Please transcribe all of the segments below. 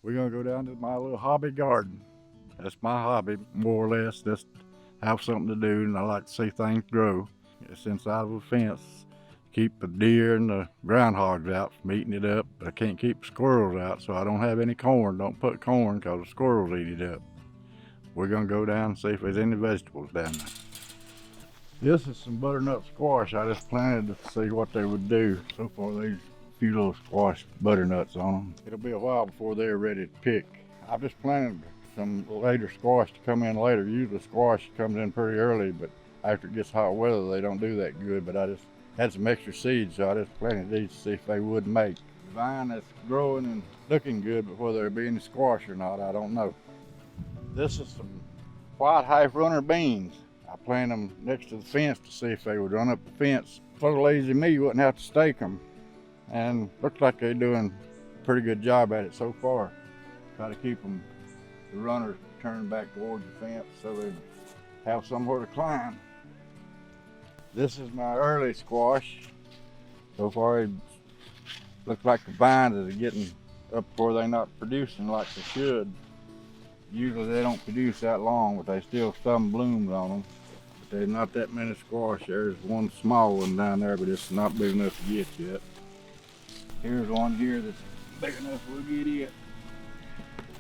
We're gonna go down to my little hobby garden. That's my hobby, more or less. Just have something to do, and I like to see things grow. It's inside of a fence. Keep the deer and the groundhogs out from eating it up, but I can't keep the squirrels out, so I don't have any corn. Don't put corn because the squirrels eat it up. We're gonna go down and see if there's any vegetables down there. This is some butternut squash. I just planted to see what they would do. So far, there's a few little squash butternuts on them. It'll be a while before they're ready to pick. I've just planted some later squash to come in later. Usually squash comes in pretty early, but after it gets hot weather, they don't do that good. But I just had some extra seeds, so I just planted these to see if they would make. The vine that's growing and looking good, but whether there be any squash or not, I don't know. This is some white half runner beans. I planted them next to the fence to see if they would run up the fence. For the lazy me, you wouldn't have to stake them. And looks like they're doing a pretty good job at it so far. Try to keep them, the runners turned back towards the fence so they have somewhere to climb. This is my early squash. So far it looks like the vines are getting up where they're not producing like they should. Usually they don't produce that long, but they still some blooms on them. But there's not that many squash. There's one small one down there, but it's not big enough to get yet. Here's one here that's big enough we'll get it.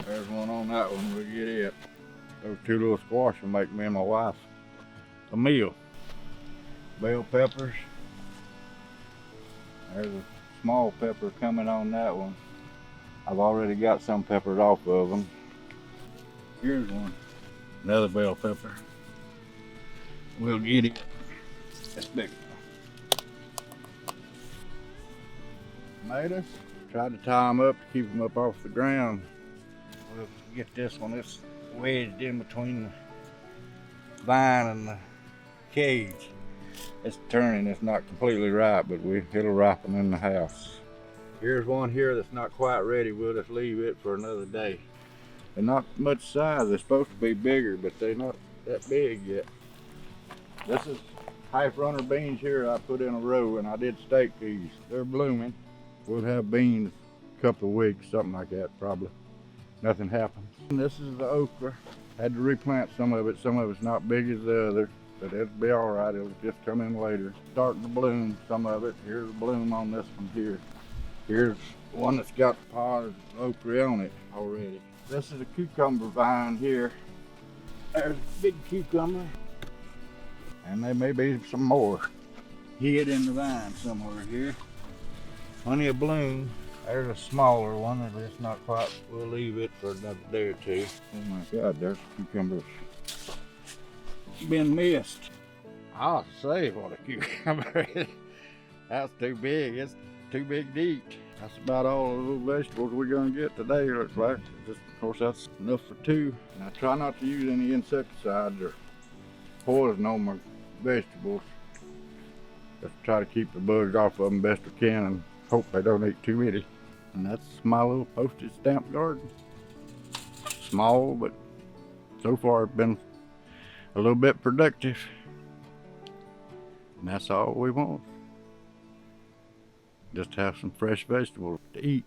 There's one on that one, we'll get it. Those two little squash will make me and my wife a meal. Bell peppers. There's a small pepper coming on that one. I've already got some peppers off of them. Here's one, another bell pepper. We'll get it. That's big. Tomatoes. Tried to tie them up to keep them up off the ground. We'll get this one. It's wedged in between the vine and the cage. It's turning. It's not completely ripe, but it'll ripen in the house. Here's one here that's not quite ready. We'll just leave it for another day. They're not much size. They're supposed to be bigger, but they're not that big yet. This is half runner beans here I put in a row, and I did stake these. They're blooming. We'll have beans a couple of weeks, something like that probably. Nothing happens. And this is the okra. Had to replant some of it. Some of it's not big as the other, but it'll be all right. It'll just come in later. Starting to bloom, some of it. Here's a bloom on this one here. Here's one that's got pods of okra on it already. This is a cucumber vine here. There's a big cucumber. And there may be some more hid in the vine somewhere here. Plenty of bloom. There's a smaller one, but it's not quite. We'll leave it for another day or two. Oh my God, there's cucumbers. Been missed. I'll say what a cucumber is. That's too big. It's too big to eat. That's about all the little vegetables we're gonna get today, looks like. Just, of course, that's enough for two. And I try not to use any insecticides or poison on my vegetables. Just try to keep the bugs off of them best we can and hope they don't eat too many. And that's my little postage stamp garden. Small, but so far it's been a little bit productive. And that's all we want. Just have some fresh vegetables to eat.